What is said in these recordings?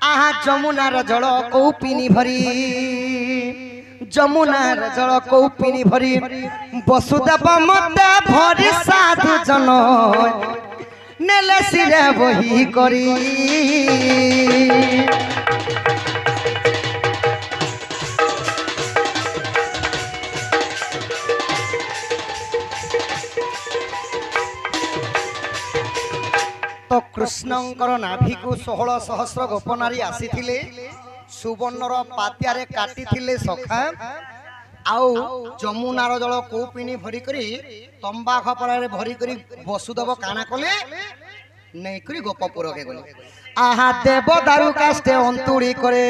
आहा जमुनार जल कौपिनी भरी जमुनार जल कौपिनी भरी वसुदेव मते भरी साधु जन नेले सिरे बही करी तो कृष्णंकर नाभि को 16 सहस्र गोपनारी आसी सुवर्णर पात्यारे काटी सखा आउ जमुनार जल कौपिनी भरिकरी तंबा खपरारे भरिकरी वसुदेव काना कले नहीं करी गोपपुर के गले आहा देव दारु काष्टे अंतुड़ी करे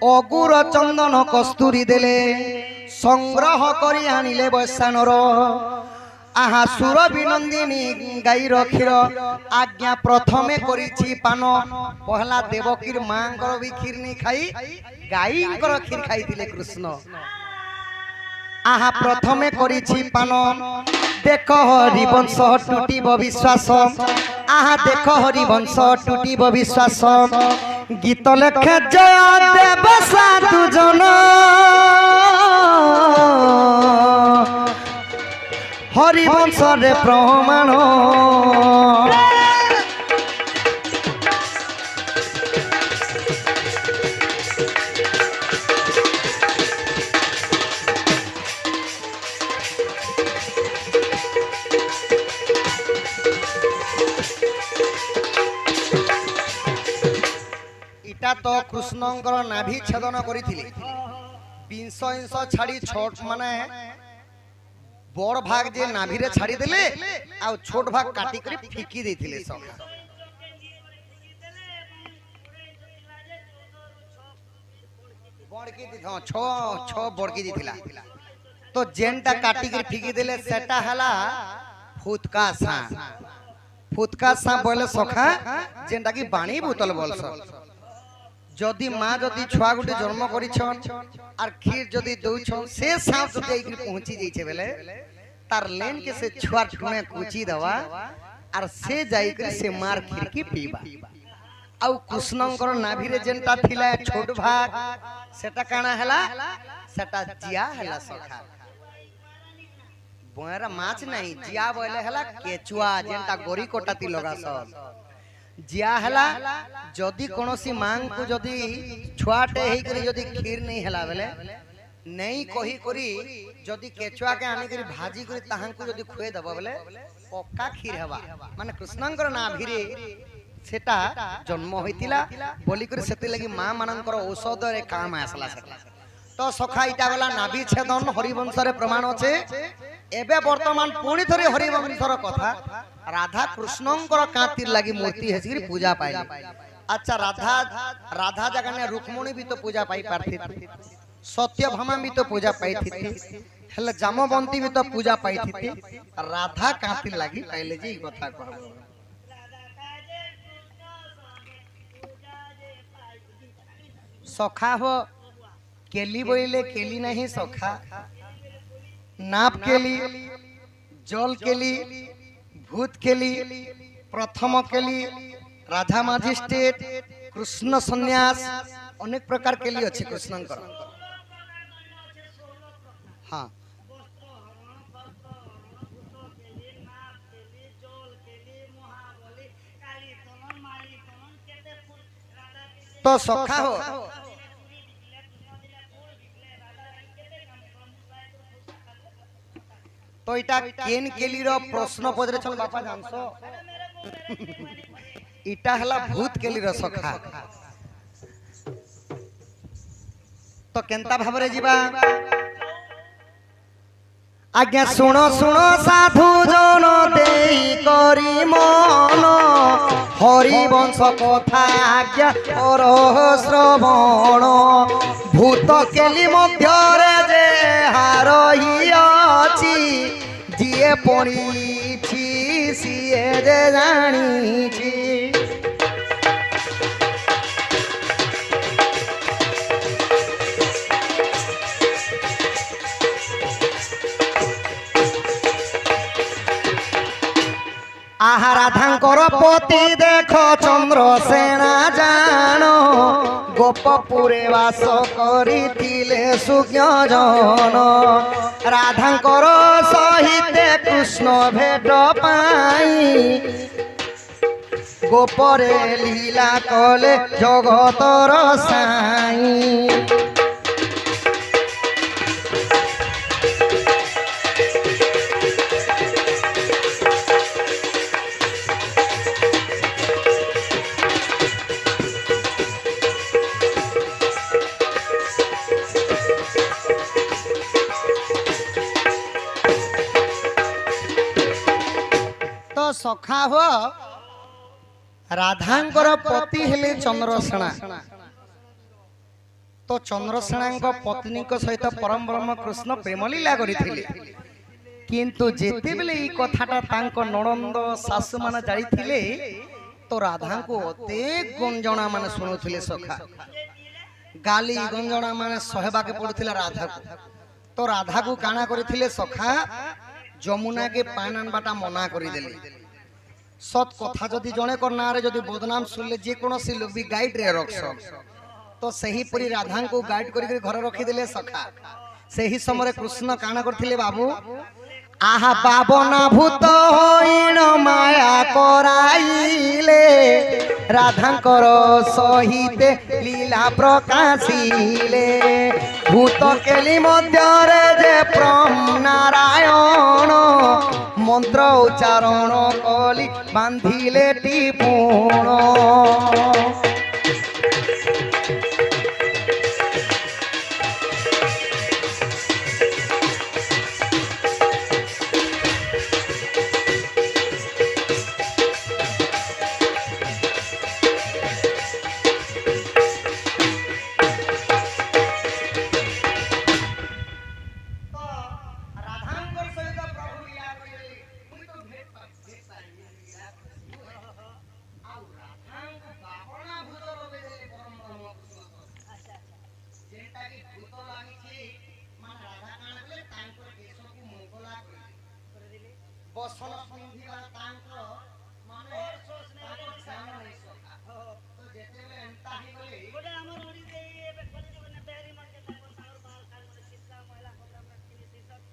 अगुर चंदन कस्तूरी देले संग्रह करी आनिले वैश्यानर आहा सुर विनंदिनी गाई क्षीर आज्ञा प्रथमे करिछि पान पहला देवकीर मांकर भी खीर नहीं खाई गाईंकर खीर खाई कृष्ण आहा प्रथमे करिछि पान देख हरिवंश टूटिब विश्वास आहा देख हरिवंश टूटिब विश्वास गीत लेखे जय देव साधु जन हरिवंश रे प्रमाण इटा तो कृष्णंकर नाभि छेदन करिथिले 20 इंच छाड़ी छोट माने बड़ भाग जे नाभि रे छाड़ी देले आ छोट भाग काटी करी फिकी देथिले सब बड़की दी हां 6 बड़की दिथिला तो जेनटा काटी करी फिकी देले सेटा हला फुतका सा बोले सखा जेनटा की बाणी बोतल बोलस जदि माँ जदि छुआ गुटे जन्म करिछन आर खीर जदि दउछन से सांप जदि एकरी पहुंची जाइछे बेले तार लेन के से छुआ ठुने कुची दवा आर से जाई कर से मार खीर की पीबा आउ कृष्णंकर नाभि रे जेनटा थिला छोट भाग सेटा काना हला सेटा जिया हला सखा बोयरा माछ नहीं जिया बोले हला केचुआ जेनटा गोरी कोटाती लगा सब जिया हला जदि कोनोसी मांग को जदि छुआटे हेई करी जदि खीर नहीं हला बेले नहीं कही करी जदि केचुआ के आनी करी भाजी करी ताहां को जदि खुए दबो बेले पक्का खीर हवा माने कृष्णंकर नाभि रे सेटा जन्म होइतिला बोली करी सेति लागि मां मानंकर औषध रे काम आसला सेटा तो सखा इटा गला नाभि छेदन हरिवंश रे प्रमाण छे एबे वर्तमान पुणी थरी हरिवंशर कथा राधा कृष्णंकर कांतिर लगी मूर्ति हेसिरी पूजा पाई अच्छा राधा जगह ने रुक्मणी भी तो पूजा पाई पारथि सत्यभामा भी तो पूजा पाई थी हेले जामवंती भी तो पूजा पाई थी राधा कांतिर लगी पहले जी कथा कहबो सखा हो केली बोइले केली नहीं सखा नाप केली जल केली भूत केली प्रथम केली राधा मजिस्ट्रेट कृष्ण सन्यास अनेक प्रकार केली अच्छे कृष्णंकर हाँ तो सखा हो तो इटा केन केली रो प्रश्न पदरे छन बापा जानसो इटा हला भूत केली रो सखा तो केनता भाबरे जीवा आज्ञा सुनो सुनो साधु जन देई करी मन हरिवंश कथा आज्ञा और श्रवण भूत केली मध्य रे जे हारही अछि जिए पड़ी सीए जे जानी छी आहा राधांकर पति देख चंद्रसेना जानो ଗୋପପୁରେ ବାସ କରିଥିଲେ ସୁଜ୍ଞଜନ ରାଧାଙ୍କର ସହିତ କୃଷ୍ଣ ଭେଟ ପାଇଁ ଗୋପରେ ଲୀଳା କଲେ ଜଗତର ସାଇଁ। तो सखा हो राधांकर पति हेले चंद्रसेना तो चंद्रसेना पत्नी सहित परम ब्रह्म कृष्ण प्रेम लीला करथिले किंतु जेते बेले ई कथाटा तांको ननंद सासु मान जाईथिले तो राधा को अते गंजना माने सुनुथिले सखा गाली गंजना माने सहबा के पड़ुथिला राधा को तो राधा को काना करथिले सखा जमुना के पान बाटा मना करी देले सत कथा जदि जने को नारे जदि बदनाम सुनले जे कोनोसी लोग भी गाइड रे रखस तो सही पूरी राधा को गाइड करी घर रखी देले सखा सही समय कृष्ण काना करथिले बाबू आहा पावना भूत होइण माया कराइले राधांकर सहित लीला प्रकाशिले भूत केली मध्यरे जे प्रम नारायण मंत्र उच्चारण कली बांधिले टिपुण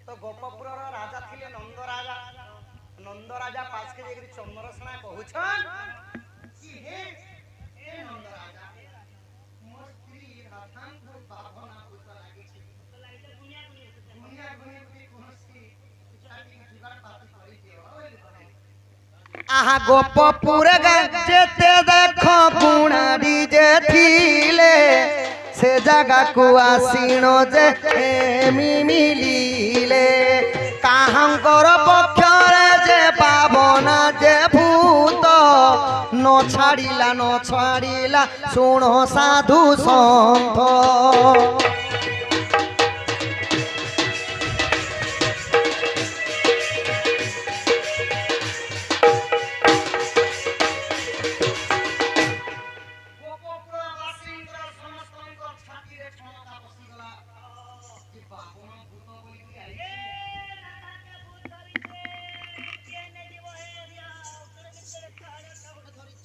तो गोपपुर राजा थिले नंद राजा पास के जेकरी चंद्रसेना कहउछन कि हे ए नंद राजा मोर स्त्री राधा को बाभना भूत लागी छी तो लागे दुनिया गुनी कोनसी चाटी जुगाड़ पाती करी दियो आहा गोपपुर जेते देखो गुणाडी जे थिले से जगह को आसीन जे मिमिलीले काहंकर पक्षरे जे पावना जे भूत न छाड़िला सुनो साधु सन्थ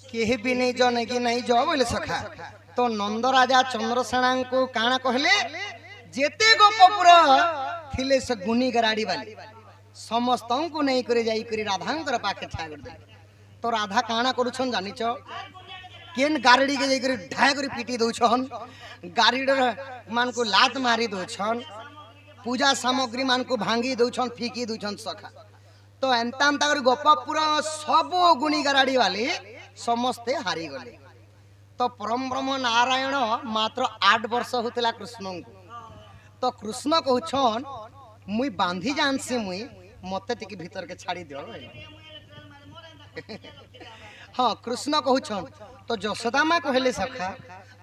केही भी नहीं जने कि नहीं जो बोले सखा तो नंद राजा चंद्रसेना को काना कहले जेते गोपपुर थिले से गुनी गराड़ी वाली समस्त को नहीं करे जाई करी राधांकर पाखे ठागर दे तो राधा काना करूछन जानिच केन गारडी के जाई करी ढाय करी पीटी दउछन गारीडर मान को लात मारी दउछन पूजा सामग्री मान को भांगी दउछन फीकी दउछन सखा तो एंता एंता कर गोपपुर सब गुनी गराड़ी वाली समस्ते हारी गले तो परम ब्रह्म नारायण मात्र 8 वर्ष होतिला कृष्ण को तो कृष्ण कहछन मुई बांधी जानसी मुई मते टिके भीतर के छाड़ी दियो हाँ कृष्ण कहछन तो यशोदा मां कहले सखा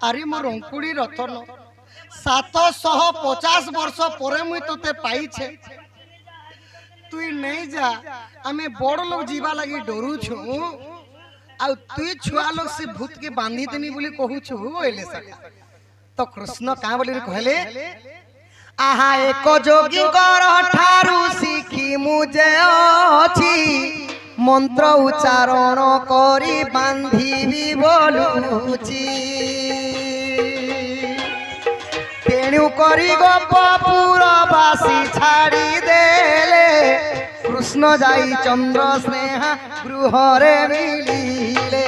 अरे मोर अंकुड़ी रतन 750 वर्ष परे मुई तोते पाई छे तुई नहीं जा आमे बड़ लोग जीवा लगी डरू छु आ तुई छुआ लोग से भूत के बांधी देनी बोली कहू छु एले सखा तो कृष्ण का बोली कहले आहा एक जोगी कर ठारू सीखी मुझे अछि मंत्र उच्चारण करी बांधी भी बोलुची तेणु करी गोपपुरवासी छाड़ी देले कृष्ण जाई चंद्र स्नेहा गृहरे मिलिले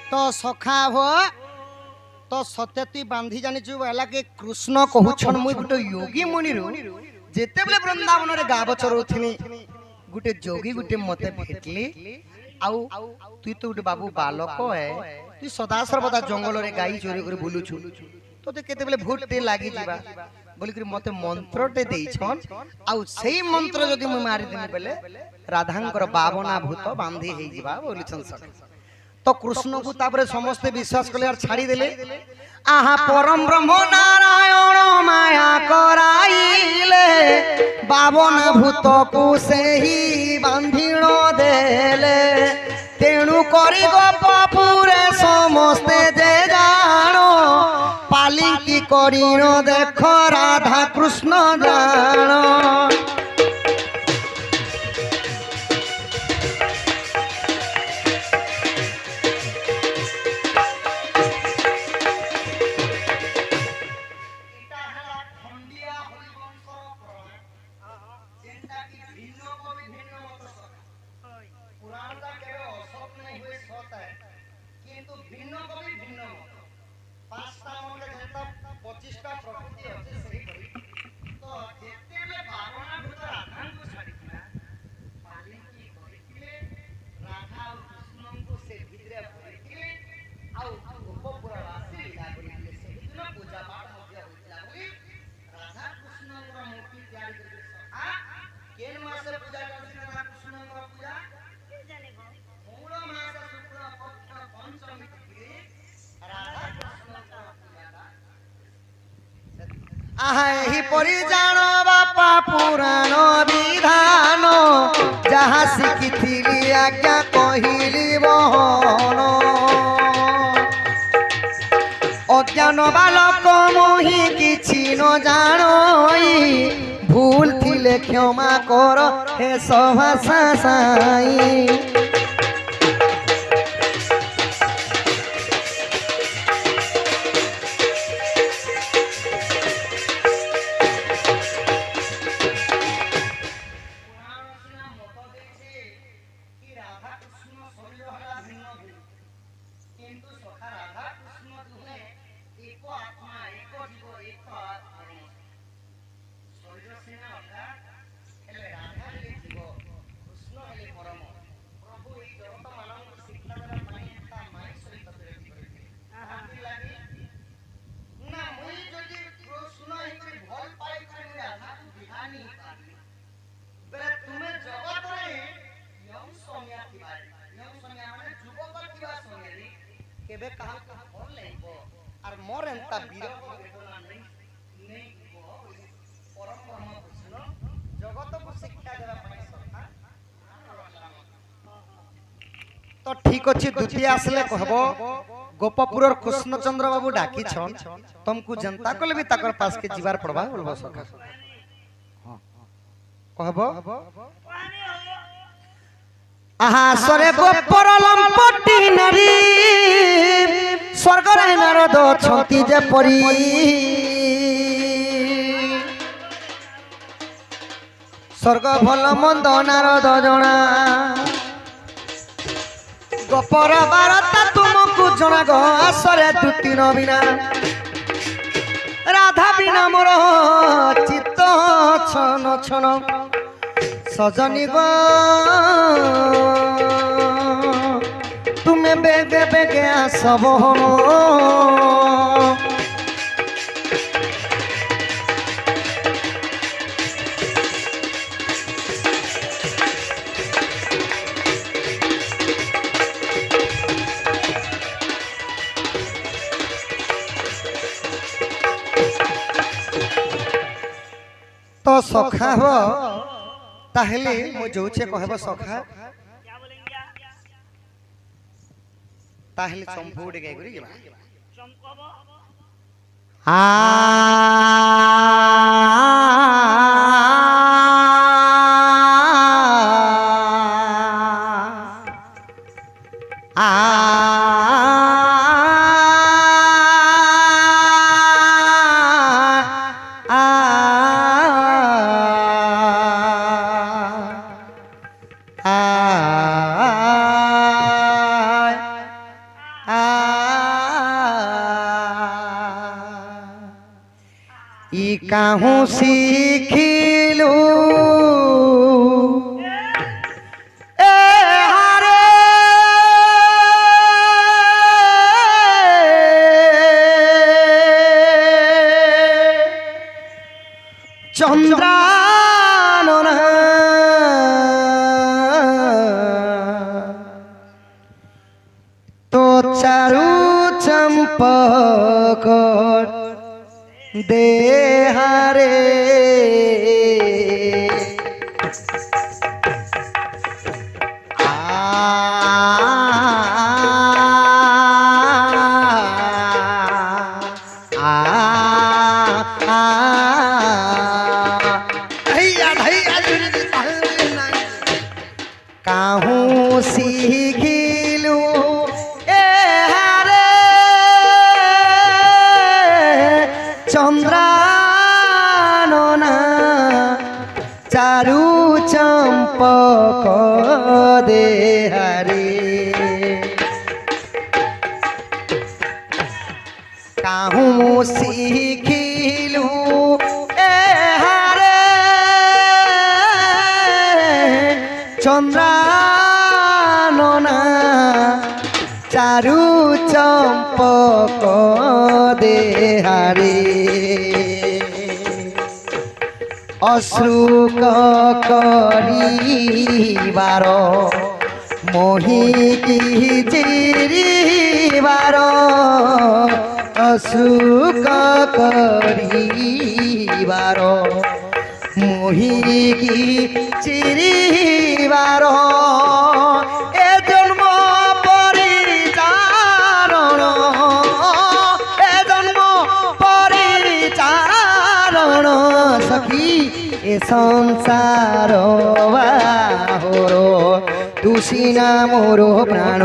तो सखा हो तो सत्यती बांधी जानिछु वाला के कृष्ण कहउछन मुई गुटे योगी मुनि रु जेते बेले वृंदावन रे गाव चरोथिनी गुटे जोगी गुटे मते भेटली आउ तुई तो गुटे बाबू बालक है तुई सदा सर्वदा जंगल रे गाई चोरी कर बुलुछु तोते केते बेले भूत टे लागि जिबा बोली कर मते मंत्र टे देइछन आउ सेही मंत्र जदि मुई मारि देनी बेले राधांकर बावना भूत बांधी हेइ जिबा बोलिछन सखा तो कृष्ण को तापरे समस्त विश्वास कले और छाड़ी देले आहा परम ब्रह्म नारायण माया कराइले बावन भूत को से ही बांधिण देले तेणु करी गोपपुरे समस्ते जे जानो पालिकी करिण देख राधा कृष्ण जानो आही परि जान बापा पुराण विधान जहाँ शिखिथिली आज्ञा कहिली बहन अज्ञान बालक मोहि किछि न जानई भूल थिले क्षमा कर हे सभा साई केबे कहा भल लेबो आर मोर एंता वीर वेदना नहीं परम ब्रह्म कृष्ण जगत को शिक्षा देबा पई सखा तो ठीक अछि द्वितीय आसले कहबो गोपपुरर कृष्णचंद्र बाबू डाकी छन तुमको जनता कले भी ताकर पास के जीवार पड़बा बोलबो सखा हां कहबो आहा सरे गोपर लंपटी नारी स्वर्ग रे नारद छंती जे परी स्वर्ग भल मंद नारद जना गोपर बारता तुमको जना गो आसरे दुती न बिना राधा बिना मोर चित्त छन छन सजनी गो तुम्हें बेगे बेगे आसब तो सखा हो ताहले मो जोचे कहबो सखा ताहले चंपू उडे गाय करी चंपबो आ ই কাহু শিখিলু এ হারে চন্দ্রানন তো চারু চম্পক দেহারে কাহু শিখিলু এ হারে চন্দ্রাননা চারু চম্পক দেহারে কাহু শিখিলু এ হারে চন্দ্রাননা চারু চম্পক দেহারে অশ্রুক করিবার মোহিকি চিরিবার অশ্রুক করিবার মোহিকি চিরিবার এ জন্ম পরিচারণ এ জন্ম পরিচারণ সখী এ সংসার বাহর তুষি না মোর প্রাণ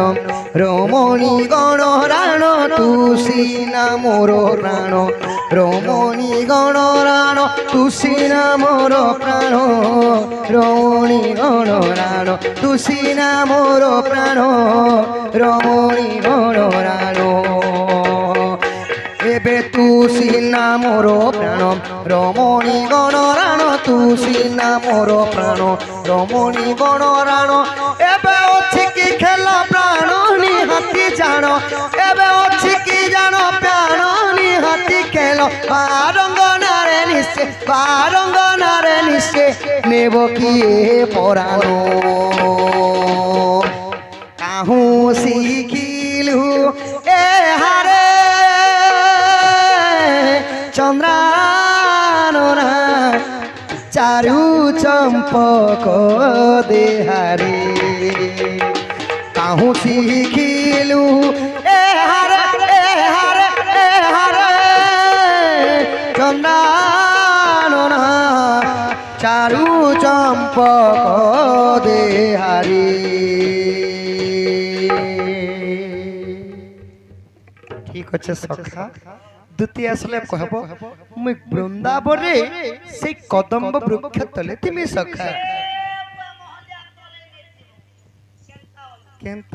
রমণী গণ রাণ তুষি না মোর প্রাণ রমণী গণ রাণ তুষি না মোর প্রাণ রমণী গণ রাণ তুষি না মোর প্রাণ রমণী গণ রাণ এবে তুষি না মোর প্রাণ রমণী গণ রাণ তুষি না মোর প্রাণ রমণী গণ রাণ এবে অছি কি খেলা প্রাণ নিহাতি জাণ এবে অছি কি জাণ প্রাণ নিহাতি খেল বারঙ্গনারে নিশ্চে নেব কি পরাণ কাহু শিখিলু এ হারে চন্দ্রাননা চারু চম্পক দেহারে কাহু শিখিলু এ হারে চন্দ্রাননা চারু চম্পক দেহারে ঠিক আছে সখা দ্বিতীয় আসলে কহব মুই বৃন্দাবনে সেই কদম্ব বৃক্ষ তলে তুমি সখা কেনতা